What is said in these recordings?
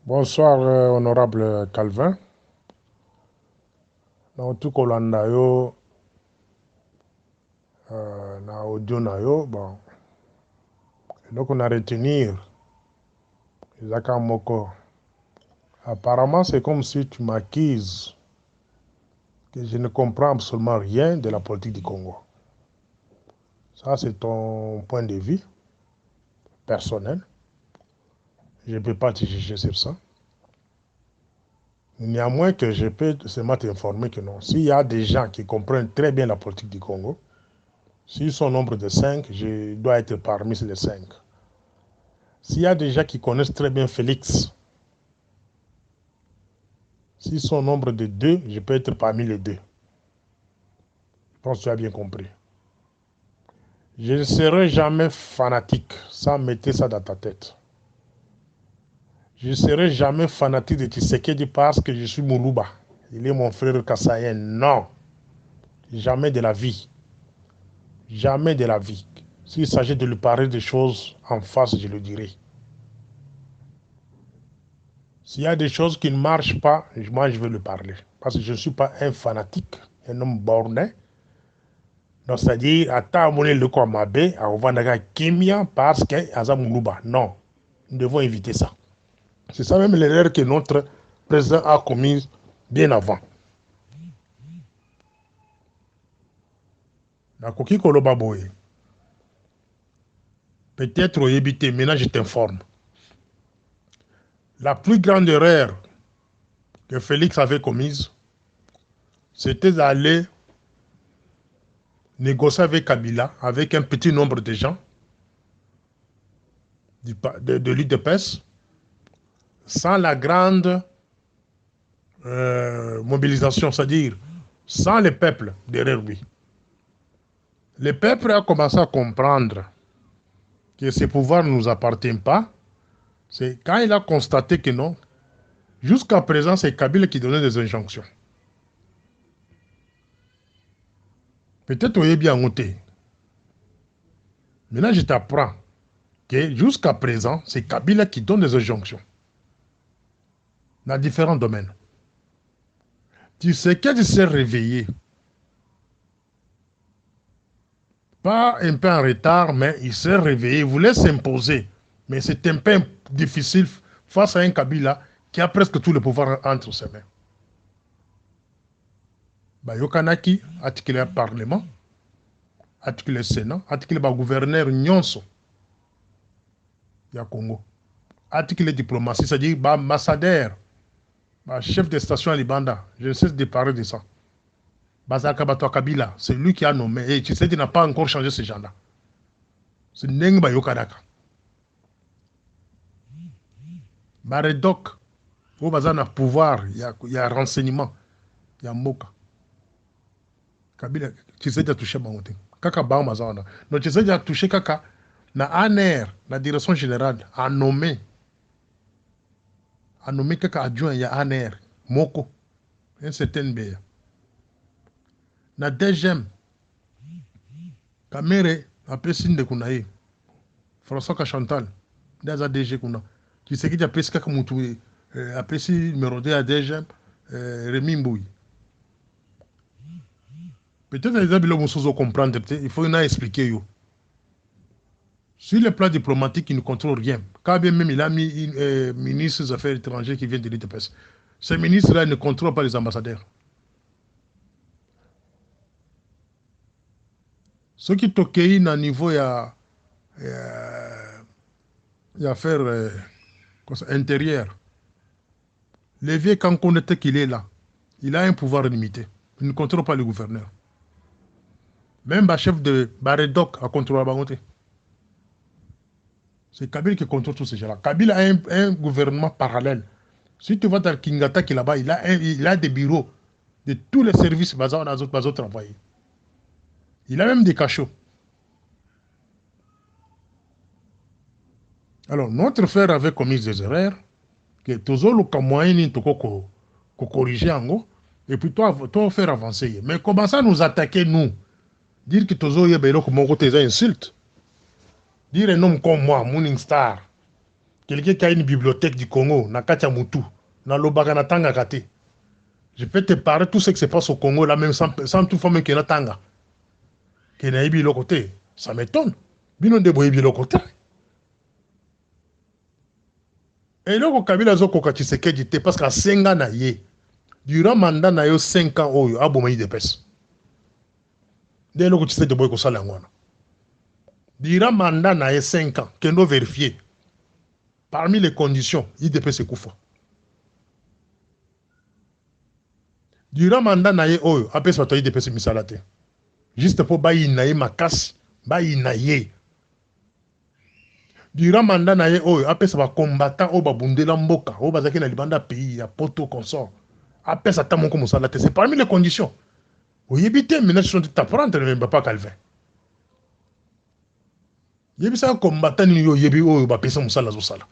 Bonsoir, honorable Calvin. Na tout kolanda yo na audio na yo, bon, donc on a retenir Isaka Moko. Apparemment, c'est comme si tu m'accuses que je ne comprends absolument rien de la politique du Congo. Ça, c'est ton point de vue personnel. Je ne peux pas te juger sur ça. Néanmoins que je peux seulement t'informer que non. S'il y a des gens qui comprennent très bien la politique du Congo, s'ils sont au nombre de 5, je dois être parmi les 5. S'il y a des gens qui connaissent très bien Félix, s'ils sont au nombre de 2, je peux être parmi les 2. Je pense que tu as bien compris. Je ne serai jamais fanatique, ça mettez ça dans ta tête. Je ne serai jamais fanatique de Tshisekedi parce que je suis Moulouba. Il est mon frère Kassayen. Non. Jamais de la vie. Jamais de la vie. S'il s'agit de lui parler des choses en face, je le dirai. S'il y a des choses qui ne marchent pas, moi je vais lui parler. Parce que je ne suis pas un fanatique, un homme borné. Donc c'est-à-dire, à mon le Kwamabe, à Ovanaga Kimia, parce que Azamoulouba. Non. Nous devons éviter ça. C'est ça même l'erreur que notre président a commise bien avant. Nakoki Koloba Boye. Peut-être au éviter, maintenant je t'informe. La plus grande erreur que Félix avait commise, c'était d'aller négocier avec Kabila, avec un petit nombre de gens de l'UDPS, sans la grande mobilisation, c'est-à-dire sans le peuple derrière lui. Le peuple a commencé à comprendre que ce pouvoir ne nous appartient pas. C'est quand il a constaté que non, jusqu'à présent, c'est Kabila qui donnait des injonctions. Peut-être qu'il est bien noté. Maintenant, je t'apprends que jusqu'à présent, c'est Kabila qui donne des injonctions dans différents domaines. Tu sais qu'il s'est réveillé. Pas un peu en retard, mais il s'est réveillé, il voulait s'imposer. Mais c'est un peu difficile face à un Kabila qui a presque tout le pouvoir entre ses mains. Yokanaki, articulé le Parlement, articulé le Sénat, articulé le gouverneur Nyonso, du Congo, articulé la diplomatie, c'est-à-dire l'ambassadeur, le chef de station à Libanda, je ne cesse de parler de ça. Bazaka Bato Kabila, c'est lui qui a nommé, et tu sais qu'il n'a pas encore changé ces gens-là. C'est Nengba Yokanaka. Baredok, où bazana pouvoir, il y a renseignement, il y a moka. Kabila, tu sais, il a touché Bangote. Kaka Bang Bazana. Donc, tu sais, il a touché Kaka, na ANR, la direction générale, a nommé Kaka adjoint, il y a ANR, Moko, un certain BA. Na DGM, Kamere, après Sinde Kunaï, François Kachantal, des ADG Kuna. Tu sais qu'il y a presque Kaka Moutou, après si numéro 2 à DGM, Rémi Mbouy. Peut-être que les habitants vont comprendre, il faut expliquer. Sur le plan diplomatique, il ne contrôle rien. Quand bien même il a mis un ministre des Affaires étrangères qui vient de l'UDPS, ces ministres-là ne contrôlent pas les ambassadeurs. Ce qui toquent à niveau, il y a affaires intérieures. Le vieux, quand on était qu'il est là, il a un pouvoir limité. Il ne contrôle pas le gouverneur. Même le chef de Baredok a contrôlé la Bangote. C'est Kabila qui contrôle tous ces gens-là. Kabila a un gouvernement parallèle. Si tu vas dans Kingata qui est là-bas, il a des bureaux de tous les services basés dans les autres envoyés. Il a même des cachots. Alors, notre frère avait commis des erreurs, que toujours le moyen de corriger en gros, et puis toi faire avancer. Mais comment ça nous attaquer, nous? Dire que toujours il y a des insultes. Dire un homme comme moi, Morning Star, quelqu'un qui a une bibliothèque du Congo, na kati ya mutu, na lobaka na tanga kate. Je peux te parler tout ce qui se passe au Congo là, même sans toutefois même qu'il y a tanga. Qu'il y a eu côté. Ça m'étonne. Bino de boye le côté. Et là, Kabila zo koka Tshisekedi te parce qu'à 5 ans na ye, durant mandat na yo 5 ans oyo, abomai de pes. Dès lors que Tshisekedi boye ko sala ngwana. Durant mandat na ye 5 ans, kendo vérifier. Parmi les conditions, IDPS Koufa. Durant mandat na ye oyo, apes bato IDPS misalate. Juste pour bayi na ye makasi, bayi na ye. Durant mandat na ye oyo, apes ba combattant o babundela mboka, o bazaki na libanda pays, ya poto consort. Apes atamoko musalate. C'est parmi les conditions. Oyebite, maintenant, je suis t'apprendre, ne pas Calvin. Yebisa combattant ni yo yebi oyo ba pesa musala zo sala.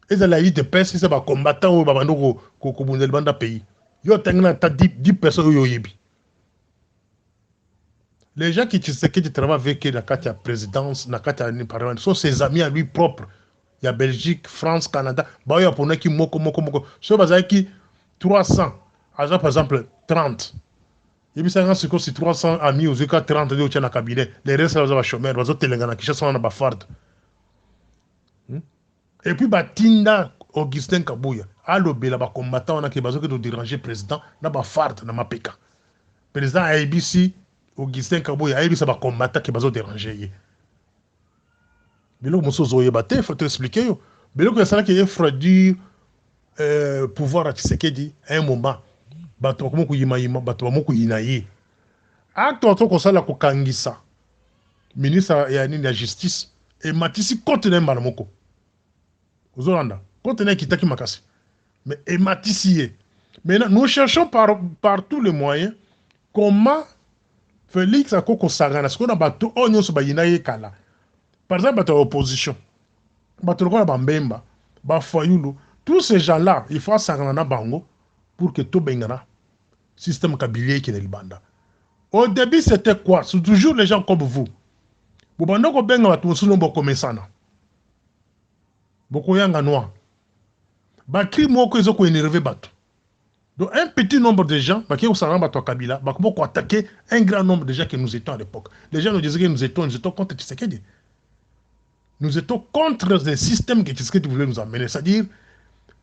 Eza la IDPS, c'est ba combattant oyo babando ko bundela banda pays. Yo tengna ta 10 personnes yo yebi. Les gens qui travaillent avec la carte de présidence, la carte de parlement, sont ses amis à lui propres. Il y a Belgique, France, Canada. Bah, il y a pour qui moko. Ce qui 300, par exemple 30. Il y a 300 amis aux cas 30 de dans le cabinet. Les restes sont les chômeurs, les autres les qui sont dans Bafard. Et puis Batinda Augustin Kabouya, alobé là bas combattant on a qui besoin de déranger président na Bafard na Mapeka. Président ABC Augustin Kabouya, il ça va combattre qui va déranger. Mais là, il faut te expliquer. Mais là, il y a fraudure pouvoir à Tshisekedi à un moment. Bato ko yima bato ko yinayi. Acte ko sala ko kangisa. Ministre ya nini ya justice et matisi kontenait malamoko. Ozolanda, kontenait kitaki makasi. Mais et matisi. Maintenant, nous cherchons par tous les moyens comment Félix a koko sagana, ce qu'on a battu, on y a kala. Par exemple, battu opposition, battu le bambemba, bafoyulu, tous ces gens-là, il faut sagana bango pour que tout bengana, système kabylé qui est le banda. Au début, c'était quoi? C'est toujours les gens comme vous. Vous bandez ko benga batu sulu mboko mesana. Boko yanga noa. Bakri moko ezoko énervé batu. Donc, un petit nombre de gens, qui ont Kabila, qui attaquer un grand nombre de gens que nous étions à l'époque. Les gens nous disaient que nous étions contre Tshisekedi. Nous étions contre les systèmes que Tshisekedi voulait nous amener. C'est-à-dire,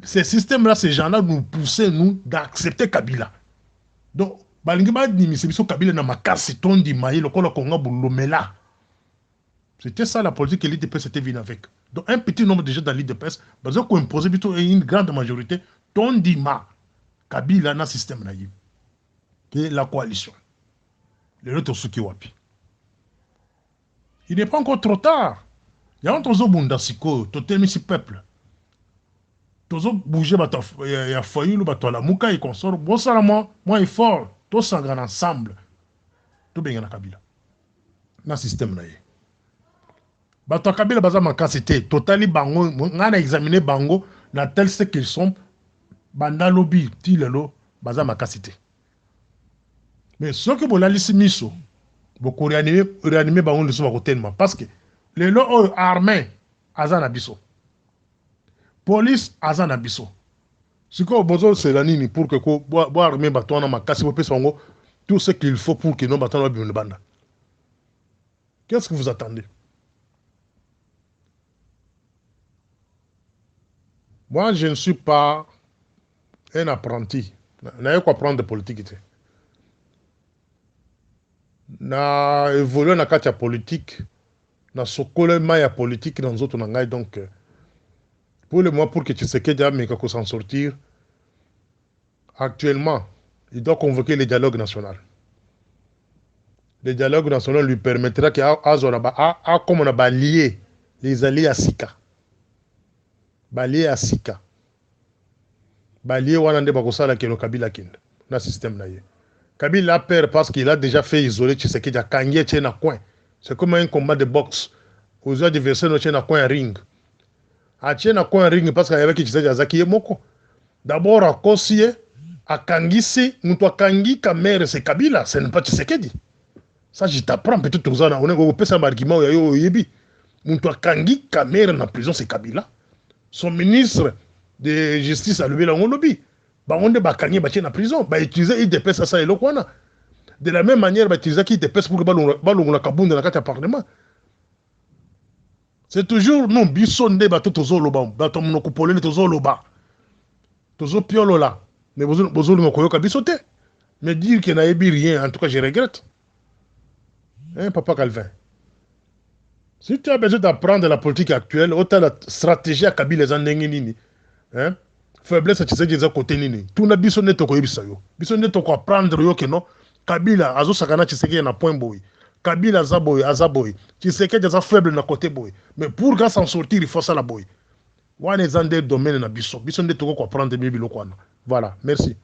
ces systèmes-là, ces gens-là nous poussaient, nous, d'accepter Kabila. Donc, c'était ça la politique que l'IDPS était venue avec. Donc, un petit nombre de gens dans l'IDPS, ils ont imposé plutôt une grande majorité, Tondima. Kabila na système na yi que la coalition le autre suki wapi il n'est pas encore trop tard il y a un tozo bunda siko totemi si peuple tozo bouger bato ya foyulu bato la muka et consort bon ça moi est fort to sangana ensemble to benga na Kabila na système na yi bato Kabila baza makasité totali bango ngana examiner bango na tel ce qu'ils sont banda lobby tilelo baza makasité mais ce que bolalisi miso boko réanimer bango le soba kotelma parce que les lots armés azana biso police azana biso siko bozo c'est la nini pour que ko bo armé batona makasi bo pesa ngo tout ce qu'il faut pour que non batona bimle banda. Qu'est-ce que vous attendez? Moi je ne suis pas un apprenti. Na quoi apprendre de politique. Na évolué na kati ya politique. Na sokole ma ya politique dans autres nangai donc pour le mois pour que Tshisekedi a s'en sortir actuellement il doit convoquer le dialogue national. Le dialogue national lui permettra que comme on a balayé les alliés à Sika. Balayé à Sika. Balié wana nde bakosala ke Kabila kinde na système na ye. Kabila a peur parce qu'il a déjà fait isoler Tshisekedi a kangé tche na coin. C'est comme un combat de boxe. Aux adversaires no tche na coin ring. A tche na coin ring parce qu'il y avait Tshisekedi azaki moko. D'abord a kosie a kangisi muto kangi kamere c'est Kabila, ce n'est pas Tshisekedi. Ça je t'apprends peut-être on est au pesa argument yo yebi. Muto kangi kamere na prison c'est Kabila. son ministre de justice a levé la lobby. On a bakanye batie na prison, ba utiliser IDPS ça et lokwana. De la même manière, ba utiliser IDPS pour que balongona kabunda na kati parlement. C'est toujours non bisonde ba tozo loba, ba to monoko polele tozo loba. Tozo piolo là. Mais bozo no koyoka bisote. Mais dire qu'il n'a ébi rien, en tout cas je regrette. Hein, Papa Calvin. Si tu as besoin d'apprendre la politique actuelle, autant la stratégie à Kabila Zandenginini. Hein? Faiblesse à Tshisekedi za côté nini. Tout na biso neto ko yebisa yo. Biso neto ko apprendre yo que non. Kabila azo sakana Tshisekedi na point boy. Kabila azaboy. Tshisekedi za faible na côté boy. Mais pour qu'à s'en sortir, il faut ça la boy. Wane zande domaine na biso. Biso neto ko apprendre bibi lokwana. Voilà, merci.